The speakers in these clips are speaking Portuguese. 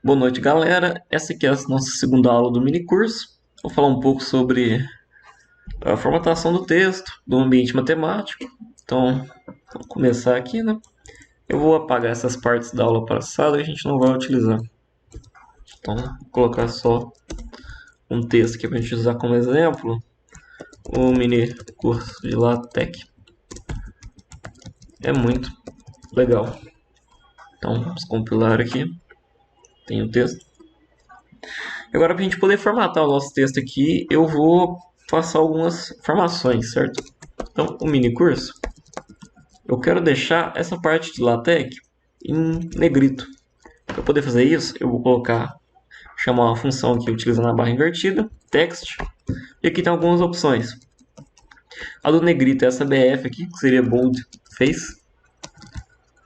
Boa noite, galera. Essa aqui é a nossa segunda aula do mini curso. Vou falar um pouco sobre a formatação do texto, do ambiente matemático. Então, vamos começar aqui, né? Eu vou apagar essas partes da aula passada que a gente não vai utilizar. Então, vou colocar só um texto aqui para a gente usar como exemplo. O mini curso de LaTeX. É muito legal. Então, vamos compilar aqui. Tem o texto. Agora, para a gente poder formatar o nosso texto aqui, eu vou passar algumas informações, certo? Então, o mini curso, eu quero deixar essa parte de LaTeX em negrito. Para poder fazer isso, eu vou chamar uma função aqui utilizando a barra invertida, text, e aqui tem algumas opções. A do negrito é essa BF aqui, que seria bold face,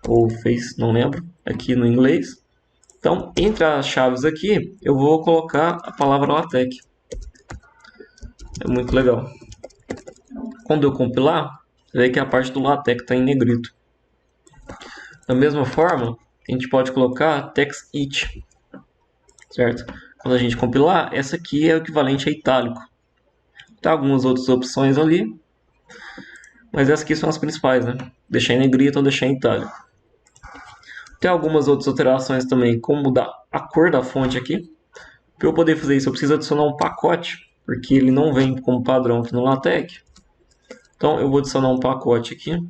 ou face, não lembro, aqui no inglês. Então, entre as chaves aqui, eu vou colocar a palavra LaTeX. É muito legal. Quando eu compilar, você vê que a parte do LaTeX está em negrito. Da mesma forma, a gente pode colocar TextIt, certo? Quando a gente compilar, essa aqui é o equivalente a itálico. Tem algumas outras opções ali, mas essas aqui são as principais, né? Deixar em negrito ou deixar em itálico. Tem algumas outras alterações também, como mudar a cor da fonte aqui. Para eu poder fazer isso, eu preciso adicionar um pacote, porque ele não vem como padrão aqui no LaTeX. Então, eu vou adicionar um pacote aqui.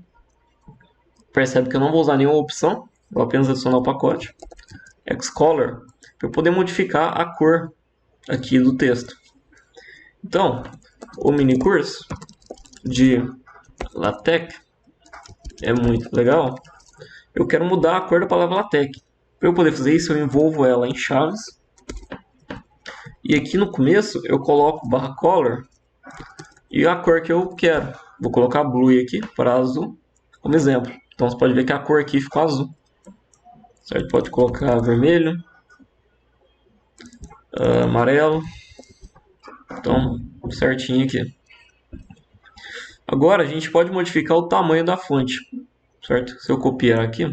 Percebe que eu não vou usar nenhuma opção, vou apenas adicionar o pacote. Xcolor, para eu poder modificar a cor aqui do texto. Então, o mini curso de LaTeX é muito legal. Eu quero mudar a cor da palavra LaTeX. Para eu poder fazer isso, eu envolvo ela em chaves. E aqui no começo, eu coloco /color e a cor que eu quero. Vou colocar blue aqui para azul, como exemplo. Então, você pode ver que a cor aqui ficou azul. Certo? Pode colocar vermelho, amarelo. Então, certinho aqui. Agora, a gente pode modificar o tamanho da fonte. Certo? Se eu copiar aqui,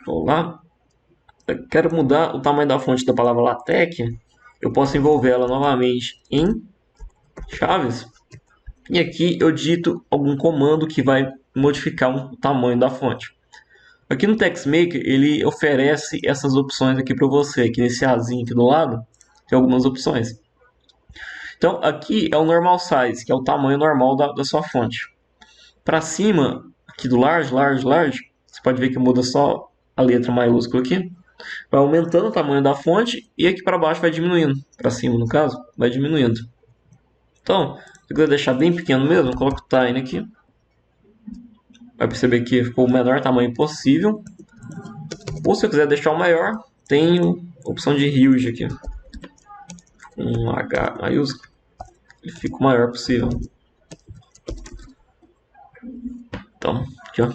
vou lá, eu quero mudar o tamanho da fonte da palavra LaTeX, eu posso envolver ela novamente em chaves, e aqui eu digito algum comando que vai modificar o tamanho da fonte. Aqui no TextMaker, ele oferece essas opções aqui para você, aqui nesse azinho aqui do lado, tem algumas opções. Então, aqui é o normal size, que é o tamanho normal da sua fonte. Para cima, aqui do large, você pode ver que muda só a letra maiúscula aqui. Vai aumentando o tamanho da fonte e aqui para baixo vai diminuindo. Para cima, no caso, vai diminuindo. Então, se eu quiser deixar bem pequeno mesmo, coloco o Tiny aqui. Vai perceber que ficou o menor tamanho possível. Ou se eu quiser deixar o maior, tem a opção de Huge aqui. Um H maiúsculo. Ele fica o maior possível. Então, aqui ó,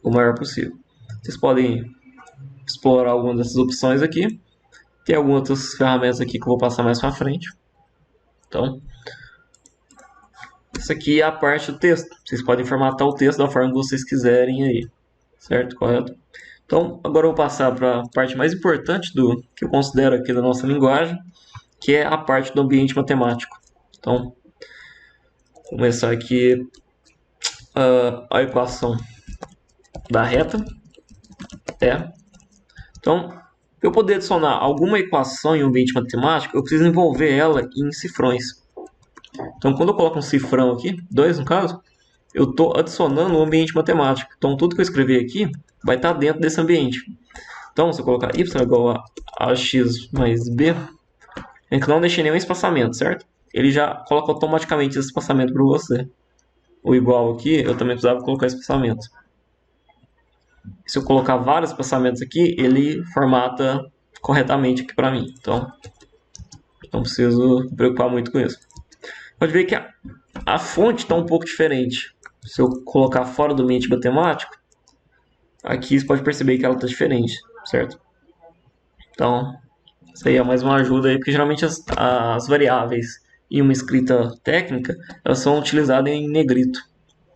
o maior possível. Vocês podem explorar algumas dessas opções aqui. Tem algumas outras ferramentas aqui que eu vou passar mais para frente. Então, isso aqui é a parte do texto. Vocês podem formatar o texto da forma que vocês quiserem aí. Certo? Correto? Então, agora eu vou passar para a parte mais importante do que eu considero aqui da nossa linguagem, que é a parte do ambiente matemático. Então, vou começar aqui a equação da reta. Então, para eu poder adicionar alguma equação em um ambiente matemático, eu preciso envolver ela em cifrões. Então, quando eu coloco um cifrão aqui, 2 no caso, eu estou adicionando um ambiente matemático. Então, tudo que eu escrever aqui vai estar dentro desse ambiente. Então, se eu colocar y igual a x mais b, eu não deixei nenhum espaçamento, certo? Ele já coloca automaticamente esse espaçamento para você. O igual aqui, eu também precisava colocar espaçamento. Se eu colocar vários espaçamentos aqui, ele formata corretamente aqui para mim. Então, não preciso me preocupar muito com isso. Pode ver que a fonte está um pouco diferente. Se eu colocar fora do ambiente matemático, aqui você pode perceber que ela está diferente, certo? Então, isso aí é mais uma ajuda aí, porque geralmente as variáveis em uma escrita técnica, elas são utilizadas em negrito.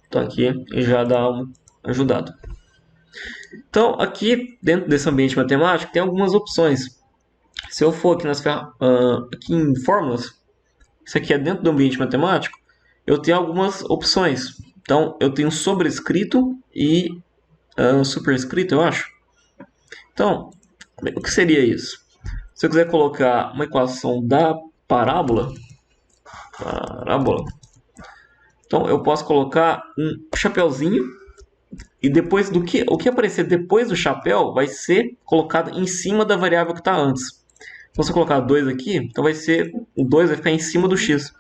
Então aqui já dá uma ajudada. Então, aqui dentro desse ambiente matemático tem algumas opções. Se eu for aqui, aqui em fórmulas, isso aqui é dentro do ambiente matemático, eu tenho algumas opções. Então, eu tenho sobrescrito e superescrito, eu acho. Então, o que seria isso? Se eu quiser colocar uma equação da parábola, então eu posso colocar um chapeuzinho e depois o que aparecer depois do chapéu vai ser colocado em cima da variável que está antes. Então, se eu colocar 2 aqui, então o 2 vai ficar em cima do x,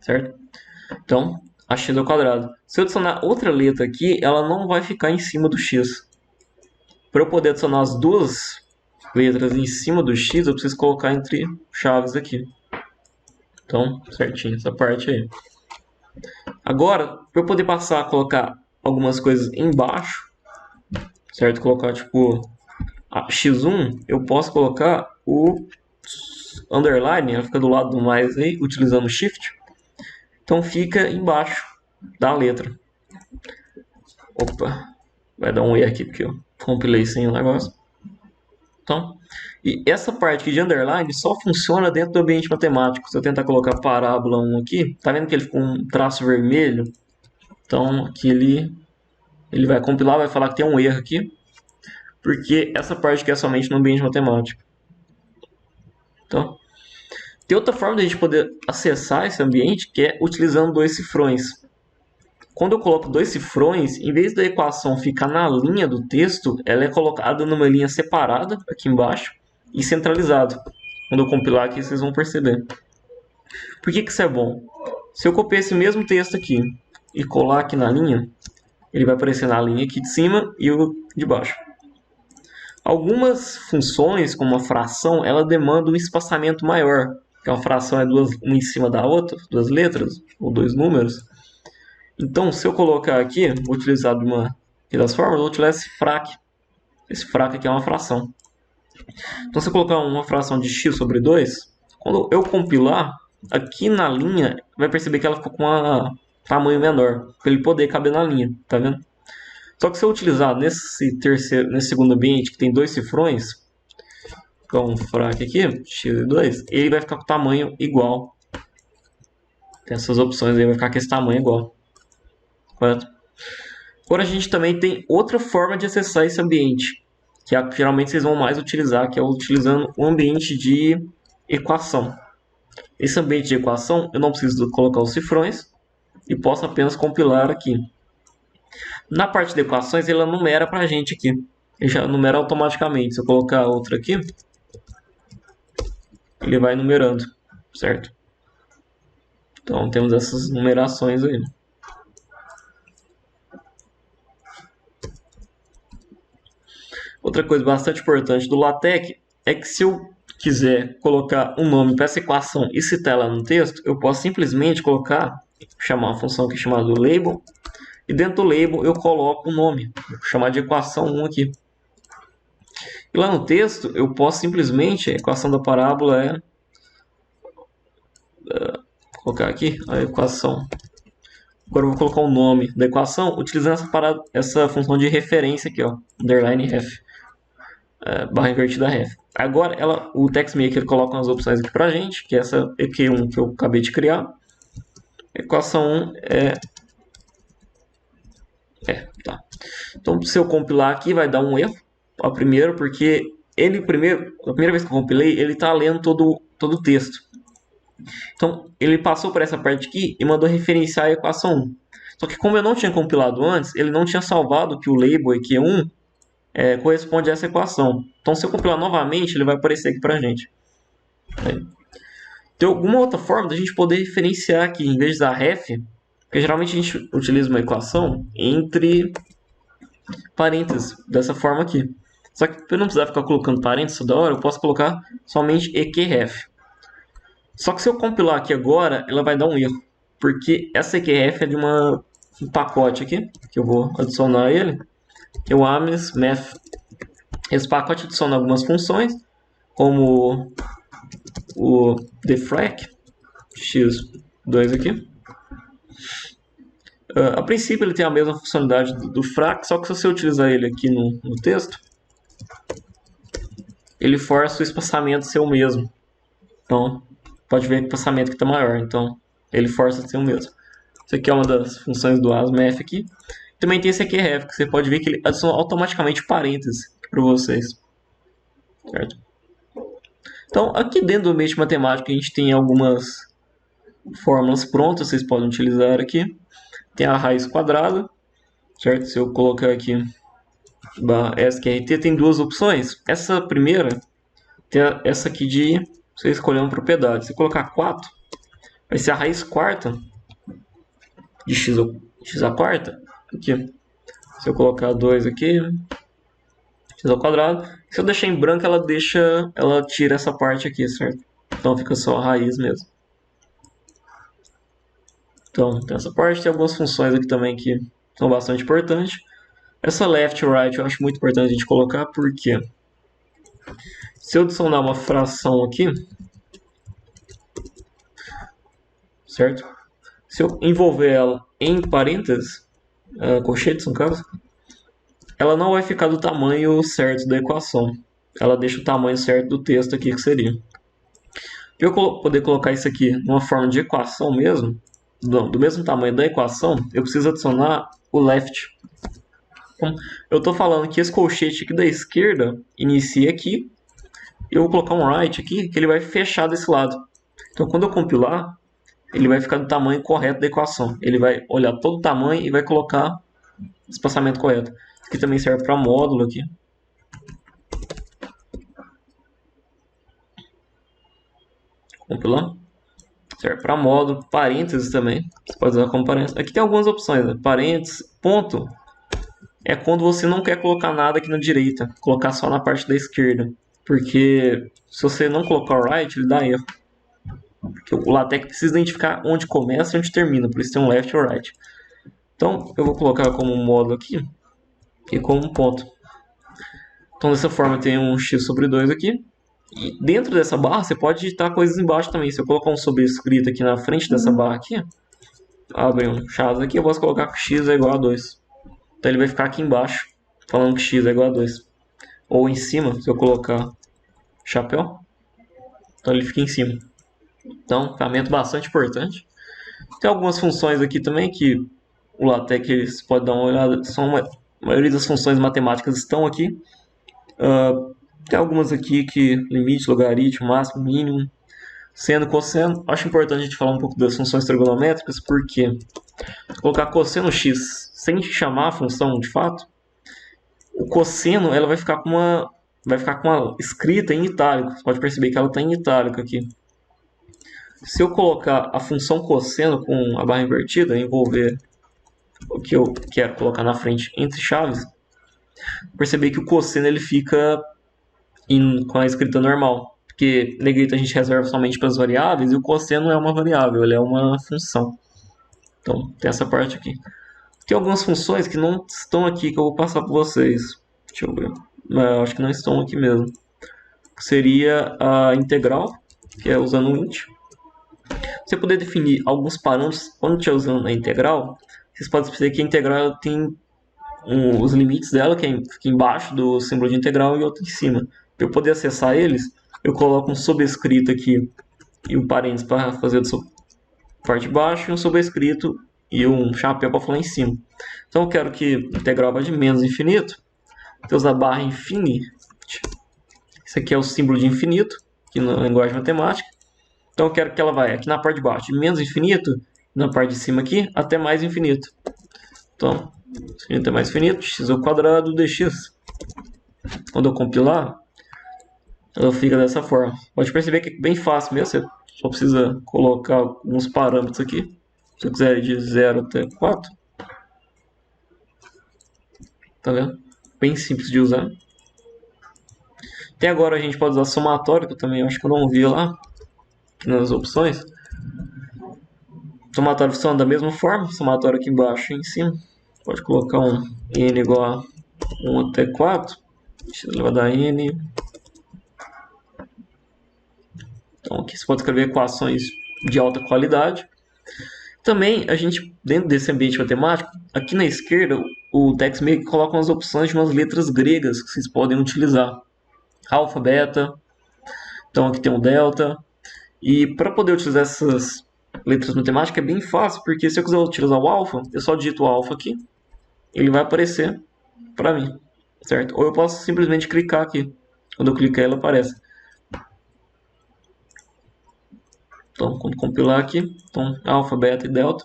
certo? Então, a x ao quadrado. Se eu adicionar outra letra aqui, ela não vai ficar em cima do x. Para eu poder adicionar as duas letras em cima do x, eu preciso colocar entre chaves aqui. Então, certinho, essa parte aí. Agora, para eu poder passar a colocar algumas coisas embaixo, certo? Colocar tipo a x1, eu posso colocar o underline, ela fica do lado do mais aí, utilizando o shift. Então fica embaixo da letra. Opa, vai dar um erro aqui porque eu compilei sem o negócio. Então, e essa parte aqui de underline só funciona dentro do ambiente matemático. Se eu tentar colocar parábola 1 aqui, tá vendo que ele ficou um traço vermelho? Então, aqui ele vai compilar, vai falar que tem um erro aqui, porque essa parte aqui é somente no ambiente matemático. Então, tem outra forma de a gente poder acessar esse ambiente, que é utilizando dois cifrões. Quando eu coloco dois cifrões, em vez da equação ficar na linha do texto, ela é colocada numa linha separada, aqui embaixo, e centralizada. Quando eu compilar aqui, vocês vão perceber. Por que isso é bom? Se eu copiar esse mesmo texto aqui e colar aqui na linha, ele vai aparecer na linha aqui de cima e o de baixo. Algumas funções, como a fração, ela demanda um espaçamento maior. Que uma fração é uma em cima da outra, duas letras ou dois números. Então, se eu colocar aqui, vou utilizar de uma das formas, vou utilizar esse frac. Esse frac aqui é uma fração. Então, se eu colocar uma fração de x sobre 2, quando eu compilar, aqui na linha, vai perceber que ela ficou com um tamanho menor, para ele poder caber na linha, tá vendo? Só que se eu utilizar nesse segundo ambiente, que tem dois cifrões, com um frac aqui, x2, ele vai ficar com o tamanho igual. Tem essas opções aí, vai ficar com esse tamanho igual. Correto? Agora a gente também tem outra forma de acessar esse ambiente, que é, geralmente vocês vão mais utilizar, que é utilizando o ambiente de equação. Esse ambiente de equação, eu não preciso colocar os cifrões e posso apenas compilar aqui. Na parte de equações, ele numera para a gente aqui. Ele já numera automaticamente. Se eu colocar outra aqui, ele vai numerando, certo? Então, temos essas numerações aí. Outra coisa bastante importante do LaTeX é que se eu quiser colocar um nome para essa equação e citar ela no texto, eu posso simplesmente chamar uma função aqui chamada label, e dentro do label eu coloco um nome, vou chamar de equação 1 aqui. E lá no texto eu posso simplesmente, a equação da parábola vou colocar aqui a equação. Agora eu vou colocar o nome da equação utilizando essa função de referência aqui, ó, underline ref, barra invertida ref. Agora o TextMaker coloca umas opções aqui pra gente, que é essa EQ1 que eu acabei de criar. Equação 1 tá. Então, se eu compilar aqui, vai dar um erro, porque a primeira vez que eu compilei, ele está lendo todo o texto. Então, ele passou por essa parte aqui e mandou referenciar a equação 1. Só que como eu não tinha compilado antes, ele não tinha salvado que o label EQ1 corresponde a essa equação. Então, se eu compilar novamente, ele vai aparecer aqui para a gente. Tem alguma outra forma da gente poder referenciar aqui, em vez da ref, porque geralmente a gente utiliza uma equação entre parênteses, dessa forma aqui. Só que para eu não precisar ficar colocando parênteses toda hora, eu posso colocar somente eqref. Só que se eu compilar aqui agora, ela vai dar um erro, porque essa eqref é de um pacote aqui, que eu vou adicionar ele, que é o ames math. Esse pacote adiciona algumas funções, como o defrac, x2 aqui, A princípio ele tem a mesma funcionalidade do frac, só que se você utilizar ele aqui no texto, ele força o espaçamento ser o mesmo. Então, pode ver que o espaçamento aqui está maior, então ele força a ser o mesmo. Isso aqui é uma das funções do ASMF aqui. Também tem esse aqui ref, que você pode ver que ele adiciona automaticamente parênteses para vocês. Certo? Então, aqui dentro do ambiente matemático, a gente tem algumas fórmulas prontas, vocês podem utilizar aqui. Tem a raiz quadrada, certo? Se eu colocar aqui SQRT, tem duas opções. Essa primeira, tem essa aqui de você escolher uma propriedade. Se eu colocar 4, vai ser a raiz quarta de x a quarta. Aqui. Se eu colocar 2 aqui, x ao quadrado. Se eu deixar em branco, ela tira essa parte aqui, certo? Então fica só a raiz mesmo. Então, tem essa parte, tem algumas funções aqui também que são bastante importantes. Essa left e right eu acho muito importante a gente colocar, porque se eu adicionar uma fração aqui, certo? Se eu envolver ela em parênteses, colchetes no caso, ela não vai ficar do tamanho certo da equação. Ela deixa o tamanho certo do texto aqui, que seria. Para eu poder colocar isso aqui numa forma de equação mesmo, do mesmo tamanho da equação, eu preciso adicionar o left. Então, eu estou falando que esse colchete aqui da esquerda inicia aqui, e eu vou colocar um right aqui, que ele vai fechar desse lado. Então, quando eu compilar, ele vai ficar do tamanho correto da equação. Ele vai olhar todo o tamanho e vai colocar o espaçamento correto. Isso aqui também serve para módulo aqui. Compilar. Serve para módulo, parênteses também. Você pode usar como parênteses. Aqui tem algumas opções, né? Parênteses, ponto. É quando você não quer colocar nada aqui na direita. Colocar só na parte da esquerda. Porque se você não colocar o right, ele dá erro. Porque o LaTeX precisa identificar onde começa e onde termina. Por isso tem um left e um right. Então, eu vou colocar como módulo aqui. E como um ponto. Então, dessa forma, tem um x sobre 2 aqui. E dentro dessa barra, você pode digitar coisas embaixo também. Se eu colocar um sobrescrito aqui na frente dessa barra aqui, abre um chaves aqui, eu posso colocar que x é igual a 2. Então, ele vai ficar aqui embaixo, falando que x é igual a 2. Ou em cima, se eu colocar chapéu, então ele fica em cima. Então, ferramenta bastante importante. Tem algumas funções aqui também que o LaTeX pode dar uma olhada. A maioria das funções matemáticas estão aqui. Tem algumas aqui que limite, logaritmo, máximo, mínimo, seno, cosseno. Acho importante a gente falar um pouco das funções trigonométricas, porque colocar cosseno x sem chamar a função de fato, o cosseno ela vai ficar com uma escrita em itálico. Você pode perceber que ela está em itálico aqui. Se eu colocar a função cosseno com a barra invertida, envolver o que eu quero colocar na frente entre chaves, perceber que o cosseno ele fica com a escrita normal. Porque negrito a gente reserva somente para as variáveis e o cosseno não é uma variável, ele é uma função. Então, tem essa parte aqui. Tem algumas funções que não estão aqui, que eu vou passar para vocês. Deixa eu ver. Não, acho que não estão aqui mesmo. Seria a integral, que é usando o int. Você poder definir alguns parâmetros quando estiver usando a integral, vocês podem perceber que a integral tem os limites dela, que fica embaixo do símbolo de integral e outro em cima. Para eu poder acessar eles, eu coloco um sobrescrito aqui e um parênteses para fazer a parte de baixo, e um sobrescrito e um chapéu para falar em cima. Então eu quero que a integral vá de menos infinito, então usar barra infinite. Isso aqui é o símbolo de infinito, aqui na linguagem matemática. Então eu quero que ela vá aqui na parte de baixo de menos infinito, na parte de cima aqui, até mais infinito. Então, infinito é mais infinito, x ao quadrado dx. Quando eu compilar, ela fica dessa forma. Pode perceber que é bem fácil mesmo, você só precisa colocar alguns parâmetros aqui. Se eu quiser ir de 0 até 4. Tá vendo? Bem simples de usar. Até agora a gente pode usar somatório, que eu também acho que eu não vi lá, aqui nas opções. Somatório funciona da mesma forma, somatório aqui embaixo e em cima. Pode colocar um n igual a 1 até 4, x elevado a n. Então aqui você pode escrever equações de alta qualidade. Também, a gente, dentro desse ambiente matemático, aqui na esquerda, o TextMaker coloca umas opções de umas letras gregas que vocês podem utilizar. Alfa, beta, então aqui tem um delta. E para poder utilizar essas letras matemáticas é bem fácil, porque se eu quiser utilizar o alfa, eu só digito o alfa aqui, ele vai aparecer para mim, certo? Ou eu posso simplesmente clicar aqui. Quando eu clicar, ele aparece. Então, quando compilar aqui, então alfa, beta e delta.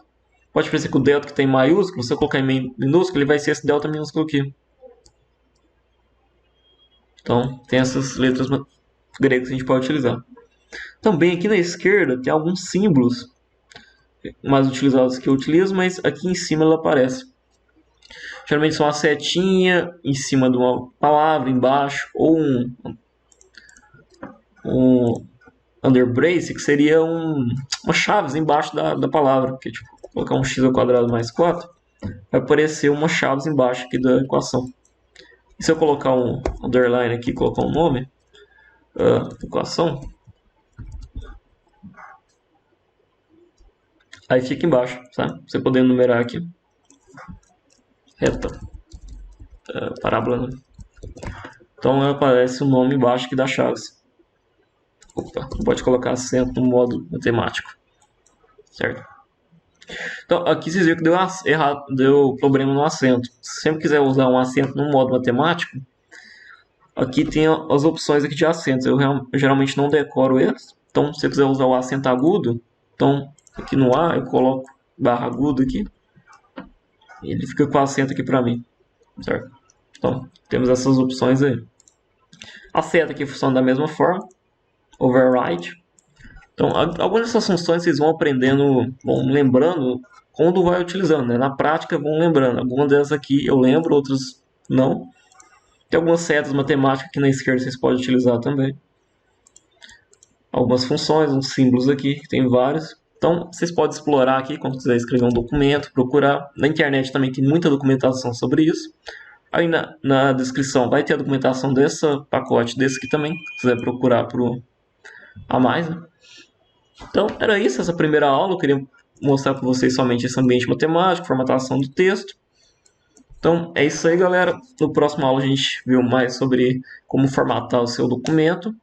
Pode parecer que o delta que tem maiúsculo, se eu colocar em minúsculo, ele vai ser esse delta minúsculo aqui. Então, tem essas letras gregas que a gente pode utilizar. Também aqui na esquerda tem alguns símbolos mais utilizados que eu utilizo, mas aqui em cima ela aparece. Geralmente são uma setinha em cima de uma palavra, embaixo, ou um underbrace, que seria uma chaves embaixo da palavra. Porque, tipo, colocar um x ao quadrado mais 4, vai aparecer uma chaves embaixo aqui da equação. E se eu colocar um underline aqui, colocar um nome, equação, aí fica embaixo, sabe? Você poder numerar aqui. Reta. Parábola, né? Então aparece o nome embaixo aqui das chaves. Opa, pode colocar acento no modo matemático. Certo? Então aqui vocês viram que deu problema no acento. Se sempre quiser usar um acento no modo matemático, aqui tem as opções aqui de acentos. Eu geralmente não decoro eles. Então se você quiser usar o acento agudo, então aqui no A eu coloco barra agudo aqui. E ele fica com o acento aqui para mim. Certo? Então temos essas opções aí. A seta aqui funciona da mesma forma. Override. Então, algumas dessas funções vocês vão aprendendo, vão lembrando quando vai utilizando, né? Na prática vão lembrando. Algumas dessas aqui eu lembro, outras não. Tem algumas setas matemáticas aqui na esquerda vocês podem utilizar também. Algumas funções, uns símbolos aqui, que tem vários. Então, vocês podem explorar aqui quando quiser escrever um documento, procurar. Na internet também tem muita documentação sobre isso. Aí na descrição vai ter a documentação desse pacote, desse aqui também, se quiser procurar por a mais, né? Então, era isso, essa primeira aula. Eu queria mostrar para vocês somente esse ambiente matemático, formatação do texto. Então, é isso aí, galera. No próximo aula a gente viu mais sobre como formatar o seu documento.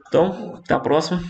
Então, até a próxima.